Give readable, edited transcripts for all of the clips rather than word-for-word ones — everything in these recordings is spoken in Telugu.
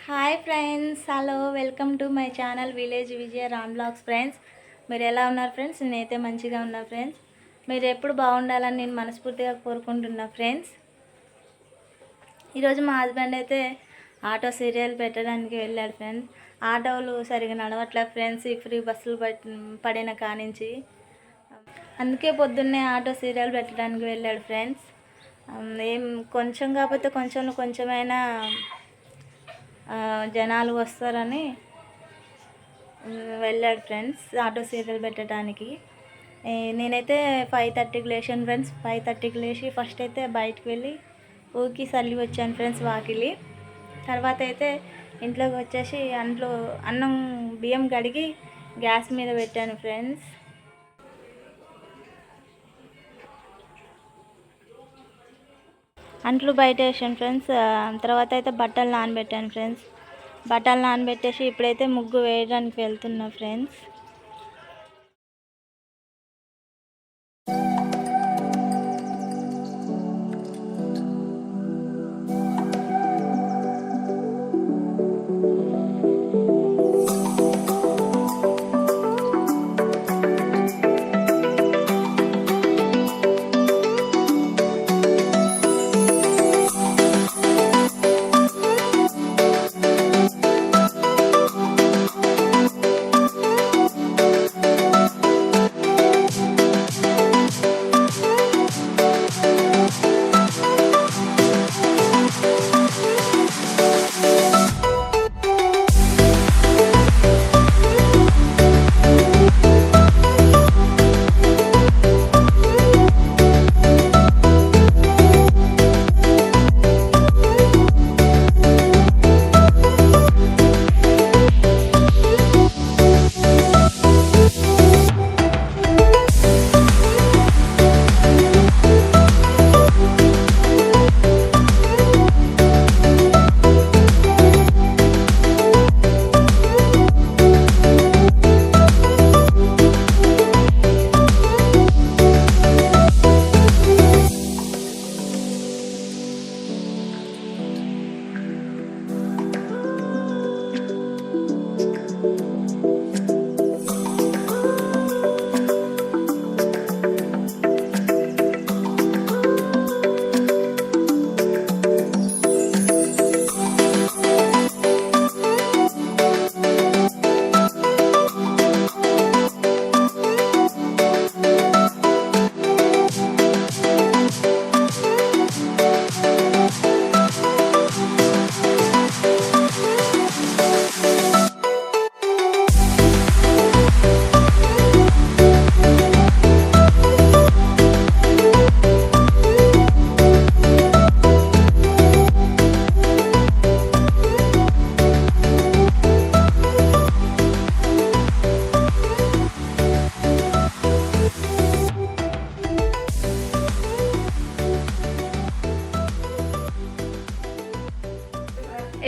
Hi friends, hello, welcome to my channel village Vijaya Ram blogs. Friends, మీరు ఎలా ఉన్నారు ఫ్రెండ్స్? నేనైతే మంచిగా ఉన్నా ఫ్రెండ్స్. మీరు ఎప్పుడు బాగుండాలని నేను మనస్ఫూర్తిగా కోరుకుంటున్నా ఫ్రెండ్స్. ఈరోజు మా హస్బెండ్ అయితే ఆటో సీరియల్ పెట్టడానికి వెళ్ళాడు ఫ్రెండ్స్. ఆటోలు సరిగా నడవట్లేదు ఫ్రెండ్స్, ఈ ఫ్రీ బస్సులు పడిన కానించి. అందుకే పొద్దున్నే ఆటో సీరియల్ పెట్టడానికి వెళ్ళాడు ఫ్రెండ్స్. ఏం కొంచెం కాకపోతే కొంచెమైనా జనాలు వస్తారని వెళ్ళాడు ఫ్రెండ్స్ ఆటో సీరియల్ పెట్టడానికి. నేనైతే 5:30కి లేచాను ఫ్రెండ్స్. 5:30కి లేచి ఫస్ట్ అయితే బయటకు వెళ్ళి ఊకి చల్లి వచ్చాను ఫ్రెండ్స్ వాకిలి. తర్వాత అయితే ఇంట్లోకి వచ్చేసి అన్నం బియ్యం కడిగి గ్యాస్ మీద పెట్టాను ఫ్రెండ్స్. అంట్లు బయట వేసాను ఫ్రెండ్స్. తర్వాత అయితే బట్టలు నానబెట్టాను ఫ్రెండ్స్. బట్టలు నానబెట్టేసి ఇప్పుడైతే ముగ్గు వేయడానికి వెళ్తున్నా ఫ్రెండ్స్.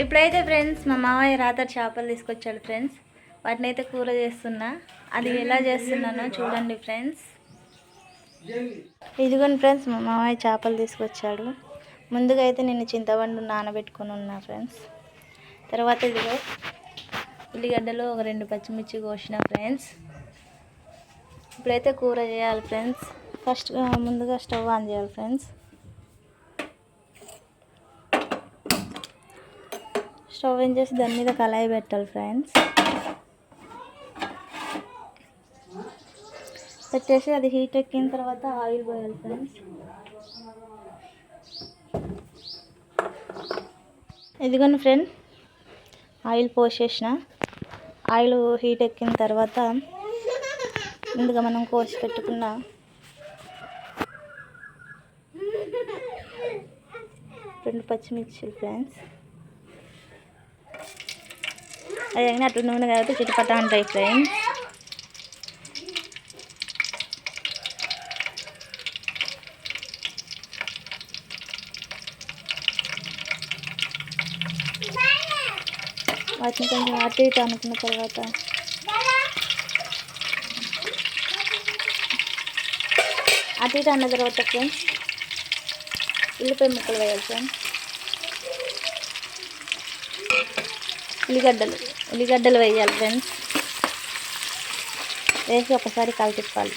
ఇప్పుడైతే ఫ్రెండ్స్ మా మామయ్య రాత్రి చేపలు తీసుకొచ్చాడు ఫ్రెండ్స్. వాటిని అయితే కూర చేస్తున్నా. అది ఎలా చేస్తున్నానో చూడండి ఫ్రెండ్స్. ఇదిగోండి ఫ్రెండ్స్, మా మామయ్య చేపలు తీసుకొచ్చాడు. ముందుగా అయితే నేను చింతపండు నానబెట్టుకుని ఉన్నా ఫ్రెండ్స్. తర్వాత ఇదిగో ఉల్లిగడ్డలు ఒక 2 పచ్చిమిర్చి కోసిన ఫ్రెండ్స్. ఇప్పుడైతే కూర చేయాలి ఫ్రెండ్స్. ముందుగా స్టవ్ ఆన్ చేయాలి ఫ్రెండ్స్. స్టవ్ ఆన్ చేసి దాని మీద కళాయి పెట్టాలి ఫ్రెండ్స్. పెట్టేసి అది హీట్ ఎక్కిన తర్వాత ఆయిల్ పోయాలి ఫ్రెండ్స్. ఇదిగోండి ఫ్రెండ్, ఆయిల్ పోసేసిన. ఆయిల్ హీట్ ఎక్కిన తర్వాత ముందుగా మనం కోసి పెట్టుకున్న రెండు పచ్చిమిర్చి ఫ్రెండ్స్. అది అట్లా నూనె కాబట్టి చిటపట ఉంటాయి ఫ్రెండ్స్. వాటిని కొంచెం అటు ఇటు అనుకున్న తర్వాత అటు ఇటు అన్న తర్వాత ఫ్రెండ్స్ ఉల్లిపాయ ముక్కలు వేయాలి ఫ్రెండ్స్. ఉల్లిగడ్డలు వేయాలి ఫ్రెండ్స్. వేసి ఒకసారి కలిపిప్పాలి.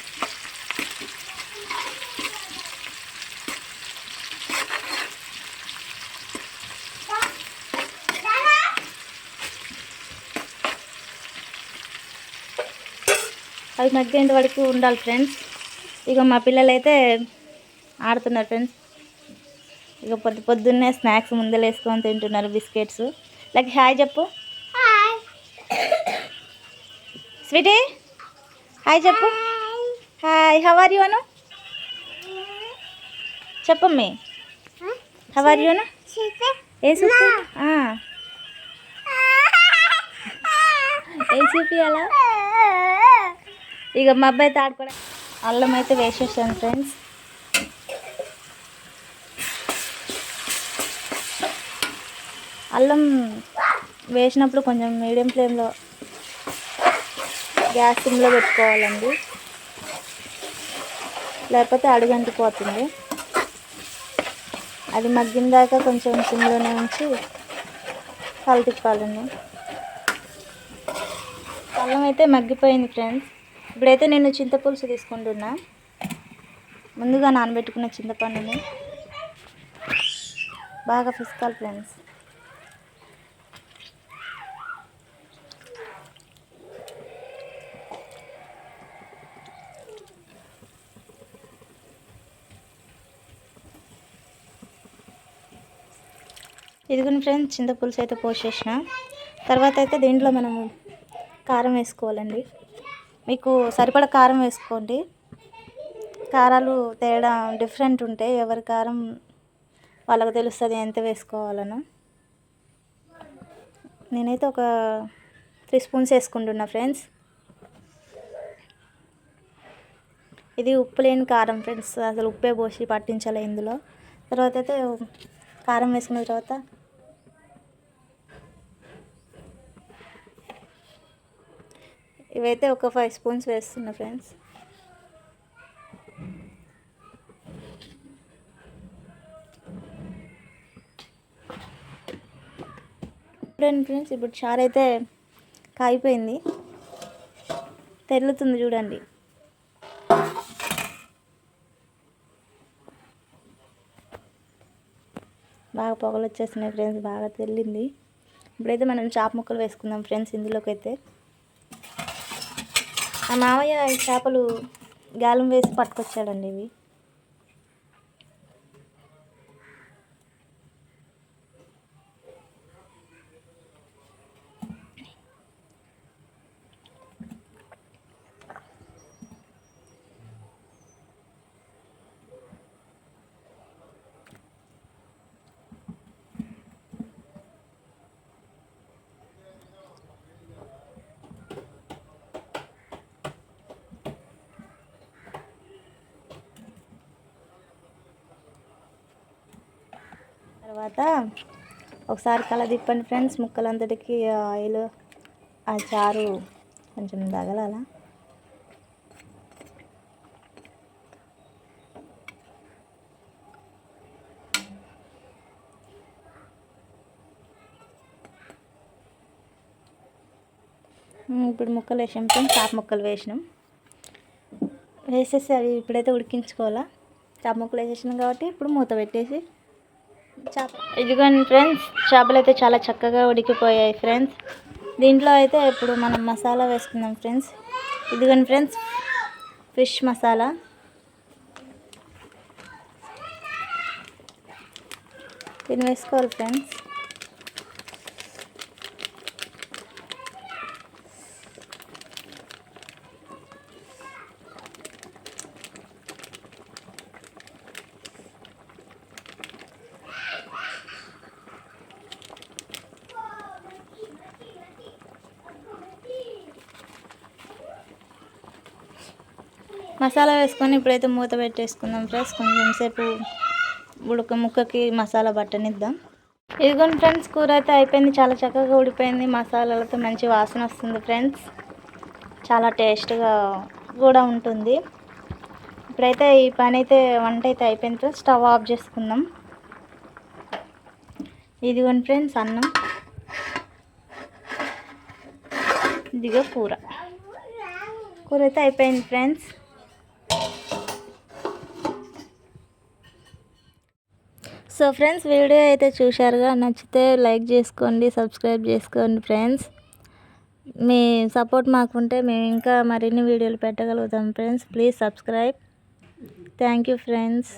అవి మగ్గేంత వరకు ఉండాలి ఫ్రెండ్స్. ఇక మా పిల్లలు అయితే ఆడుతున్నారు ఫ్రెండ్స్. ఇక పొద్దున్నే స్నాక్స్ ముందర వేసుకొని తింటున్నారు బిస్కెట్స్. లైక్ హాయ్ చెప్పు. స్వీటీ హాయ్ చెప్పు. హాయ్, హౌ ఆర్ యూ అను చెప్పమ్మి. హౌ ఆర్ యూ అను. ఏ సూపి ఏ చూపియాలా. ఇక మా అబ్బాయి అయితే ఆడుకోవడం. అల్లం అయితే వేసేసాను ఫ్రెండ్స్. అల్లం వేసినప్పుడు కొంచెం మీడియం ఫ్లేమ్లో గ్యాస్ సిమ్లో పెట్టుకోవాలండి, లేకపోతే అడుగంటిపోతుంది. అది మగ్గిన దాకా కొంచెం సిమ్లోనే ఉంచి తిప్పాలండి. అల్లం అయితే మగ్గిపోయింది ఫ్రెండ్స్. ఇప్పుడైతే నేను చింతపులుసు తీసుకుంటున్నా. ముందుగా నానబెట్టుకున్న చింతపండుని బాగా పిసకాలి ఫ్రెండ్స్. ఇదిగోని ఫ్రెండ్స్, చింతపులుసు అయితే పోసేసిన తర్వాత అయితే దీంట్లో మనము కారం వేసుకోవాలండి. మీకు సరిపడా కారం వేసుకోండి. కారాలు తేడా డిఫరెంట్ ఉంటాయి, ఎవరి కారం వాళ్ళకు తెలుస్తుంది ఎంత వేసుకోవాలనో. నేనైతే ఒక 3 స్పూన్స్ వేసుకుంటున్నా ఫ్రెండ్స్. ఇది ఉప్పు లేని కారం ఫ్రెండ్స్, అసలు ఉప్పే పోసి పట్టించాలి ఇందులో. తర్వాత అయితే కారం వేసుకున్న తర్వాత ఇవైతే ఒక 5 స్పూన్స్ వేస్తున్నా ఫ్రెండ్స్. ఫ్రెండ్స్ ఇప్పుడు చారు అయితే కాగిపోయింది, తెల్లుతుంది చూడండి. బాగా పొగలు వచ్చేస్తున్నాయి ఫ్రెండ్స్, బాగా తెల్లింది. ఇప్పుడైతే మనం చేప ముక్కలు వేసుకుందాం ఫ్రెండ్స్. ఇందులోకి అయితే ఆ మావయ్య ఈ చేపలు గాలం వేసి పట్టుకొచ్చాడండి. ఇవి తర్వాత ఒకసారి కల తిప్పండి ఫ్రెండ్స్. ముక్కలంతటికి ఆయిల్ ఆ చారు కొంచెం తగలాల. ఇప్పుడు ముక్కలు వేసాం ఫ్రెండ్స్. చేప ముక్కలు వేసినాం. వేసేసి అవి ఇప్పుడైతే ఉడికించుకోవాలా. చేప ముక్కలు వేసేసినాం కాబట్టి ఇప్పుడు మూత పెట్టేసి ఇదిగోండి ఫ్రెండ్స్, చేపలు అయితే చాలా చక్కగా ఉడికిపోయాయి ఫ్రెండ్స్. దీంట్లో అయితే ఇప్పుడు మనం మసాలా వేసుకుందాం ఫ్రెండ్స్. ఇదిగోండి ఫ్రెండ్స్, ఫిష్ మసాలా. దీన్ని వేసుకోవాలి ఫ్రెండ్స్. మసాలా వేసుకొని ఇప్పుడైతే మూత పెట్టేసుకుందాం ఫ్రెండ్స్. కొంచెం సేపు ముక్కకి మసాలా బట్టనిద్దాం. ఇదిగోండి ఫ్రెండ్స్, కూర అయితే అయిపోయింది. చాలా చక్కగా ఉడిపోయింది. మసాలాలతో మంచి వాసన వస్తుంది ఫ్రెండ్స్. చాలా టేస్ట్గా కూడా ఉంటుంది. ఇప్పుడైతే ఈ పని అయితే వంట అయితే అయిపోయింది ఫ్రెండ్స్. స్టవ్ ఆఫ్ చేసుకుందాం. ఇదిగోండి ఫ్రెండ్స్, అన్నం ఇదిగో కూర అయితే అయిపోయింది ఫ్రెండ్స్. సో ఫ్రెండ్స్, వీడియో అయితే చూశారుగా, నచ్చితే లైక్ చేసుకోండి, సబ్స్క్రైబ్ చేసుకోండి ఫ్రెండ్స్. మీ సపోర్ట్ మాకుంటే మేము ఇంకా మరిన్ని వీడియోలు పెట్టగలుగుతాం friends. Please subscribe. Thank you friends.